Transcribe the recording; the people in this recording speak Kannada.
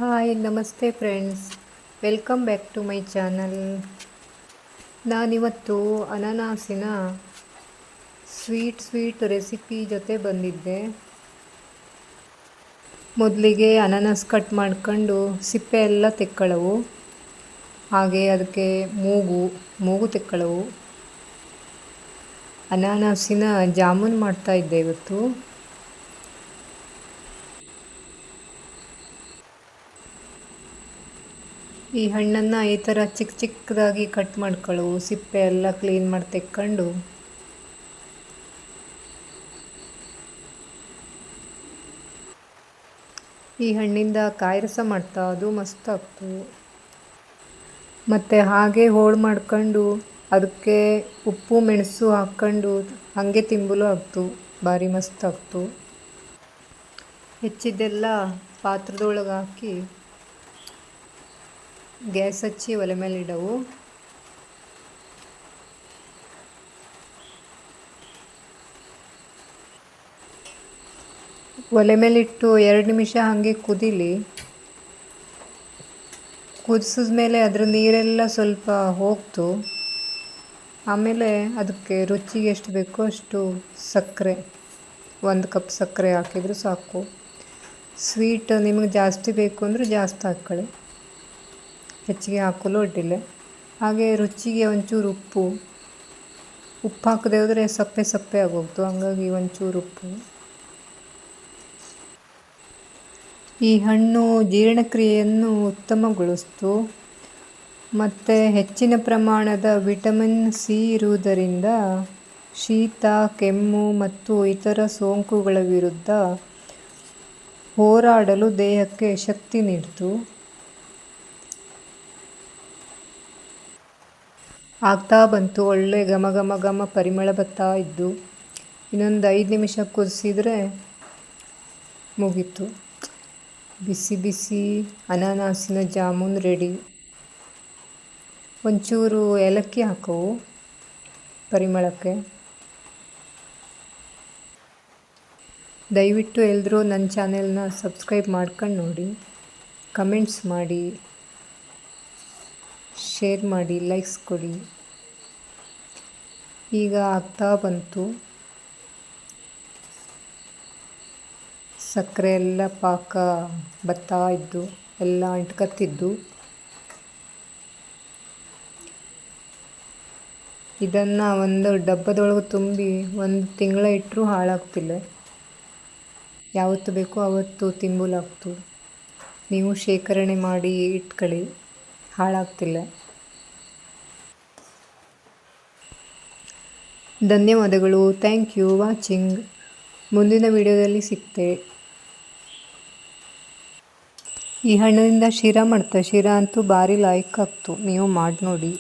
ಹಾಯ್ ನಮಸ್ತೆ friends, welcome back to my channel. ನಾನಿವತ್ತು ಅನಾನಸಿನ ಸ್ವೀಟ್ ರೆಸಿಪಿ ಜೊತೆ ಬಂದಿದ್ದೆ. ಮೊದಲಿಗೆ ಅನಾನಸ್ ಕಟ್ ಮಾಡ್ಕೊಂಡು ಸಿಪ್ಪೆ ಎಲ್ಲ ತೆಕ್ಕೊಳ್ಳವು, ಹಾಗೆ ಅದಕ್ಕೆ ಮೂಗು ತೆಕ್ಕೊಳ್ಳವು. ಅನಾನಸಿನ ಜಾಮೂನ್ ಮಾಡ್ತಾ ಇದ್ದೆ ಇವತ್ತು. ಈ ಹಣ್ಣನ್ನು ಈ ಥರ ಚಿಕ್ಕದಾಗಿ ಕಟ್ ಮಾಡ್ಕೊಳ್ಳವು, ಸಿಪ್ಪೆ ಎಲ್ಲ ಕ್ಲೀನ್ ಮಾಡಿ ತೆಕ್ಕೊಂಡು ಈ ಹಣ್ಣಿಂದ ಕಾಯಿ ರಸ ಮಾಡ್ತಾ, ಅದು ಮಸ್ತ್ ಆಗ್ತು. ಮತ್ತು ಹಾಗೆ ಹೋಳು ಮಾಡ್ಕೊಂಡು ಅದಕ್ಕೆ ಉಪ್ಪು ಮೆಣಸು ಹಾಕ್ಕೊಂಡು ಹಾಗೆ ತಿಂಬಲು ಆಗ್ತು, ಭಾರಿ ಮಸ್ತ್ ಆಗ್ತು. ಹೆಚ್ಚಿದ್ದೆಲ್ಲ ಪಾತ್ರದೊಳಗೆ ಹಾಕಿ ಗ್ಯಾಸ್ ಹಚ್ಚಿ ಒಲೆ ಮೇಲೆ ಇಡವು. ಒಲೆ ಮೇಲಿಟ್ಟು 2 ನಿಮಿಷ ಹಾಗೆ ಕುದೀಲಿ. ಕುದಿಸಿದ್ಮೇಲೆ ಅದರ ನೀರೆಲ್ಲ ಸ್ವಲ್ಪ ಹೋಗ್ತು. ಆಮೇಲೆ ಅದಕ್ಕೆ ರುಚಿಗೆ ಎಷ್ಟು ಬೇಕೋ ಅಷ್ಟು ಸಕ್ಕರೆ, 1 ಕಪ್ ಸಕ್ಕರೆ ಹಾಕಿದರೂ ಸಾಕು. ಸ್ವೀಟ್ ನಿಮಗೆ ಜಾಸ್ತಿ ಬೇಕು ಅಂದರೆ ಜಾಸ್ತಿ ಹಾಕ್ಕೊಳ್ಳಿ, ಹೆಚ್ಚಿಗೆ ಹಾಕಲು ಅಡ್ಡಿಲ್ಲ. ಹಾಗೆ ರುಚಿಗೆ ಒಂಚೂರು ಉಪ್ಪು ಹಾಕದೆ ಹೋದರೆ ಸಪ್ಪೆ ಆಗೋಗ್ತು, ಹಂಗಾಗಿ ಒಂಚೂರು ಉಪ್ಪು. ಈ ಹಣ್ಣು ಜೀರ್ಣಕ್ರಿಯೆಯನ್ನು ಉತ್ತಮಗೊಳಿಸ್ತು ಮತ್ತು ಹೆಚ್ಚಿನ ಪ್ರಮಾಣದ ವಿಟಮಿನ್ ಸಿ ಇರುವುದರಿಂದ ಶೀತ, ಕೆಮ್ಮು ಮತ್ತು ಇತರ ಸೋಂಕುಗಳ ವಿರುದ್ಧ ಹೋರಾಡಲು ದೇಹಕ್ಕೆ ಶಕ್ತಿ ನೀಡಿತು. ಆಗ್ತಾ ಬಂತು, ಒಳ್ಳೆ ಘಮ ಪರಿಮಳ ಬರ್ತಾ ಇದ್ದು. ಇನ್ನೊಂದು 5 ನಿಮಿಷ ಕುದಿಸಿದರೆ ಮುಗೀತು. ಬಿಸಿ ಅನಾನಸಿನ ಜಾಮೂನ್ ರೆಡಿ. ಒಂಚೂರು ಏಲಕ್ಕಿ ಹಾಕವು ಪರಿಮಳಕ್ಕೆ. ದಯವಿಟ್ಟು ಎಲ್ಲರೂ ನನ್ನ ಚಾನೆಲ್ನ ಸಬ್ಸ್ಕ್ರೈಬ್ ಮಾಡ್ಕೊಂಡು ನೋಡಿ, ಕಮೆಂಟ್ಸ್ ಮಾಡಿ, ಶೇರ್ ಮಾಡಿ, ಲೈಕ್ಸ್ ಕೊಡಿ. ಈಗ ಆಗ್ತಾ ಬಂತು, ಸಕ್ಕರೆ ಎಲ್ಲ ಪಾಕ ಬರ್ತಾ ಇದ್ದು, ಎಲ್ಲ ಅಂಟ್ಕತ್ತಿದ್ದು. ಇದನ್ನು ಒಂದು ಡಬ್ಬದೊಳಗೆ ತುಂಬಿ 1 ತಿಂಗಳ ಇಟ್ಟರೂ ಹಾಳಾಗ್ತಿಲ್ಲ. ಯಾವತ್ತು ಬೇಕೋ ಆವತ್ತು ತಿಂಬಲಾಗ್ತು. ನೀವು ಶೇಖರಣೆ ಮಾಡಿ ಇಟ್ಕೊಳ್ಳಿ, ಹಾಳಾಗ್ತಿಲ್ಲ. ಧನ್ಯವಾದಗಳು. Thank you watching. ಮುಂದಿನ ವಿಡಿಯೋದಲ್ಲಿ ಸಿಗ್ತೆ. ಈ ಹಣ್ಣಿನಿಂದ ಶಿರಾ ಮಾಡ್ತಾರೆ, ಶಿರಾ ಅಂತೂ ಭಾರಿ ಲಾಯ್ಕ್ ಆಗ್ತು, ನೀವು ಮಾಡಿ ನೋಡಿ.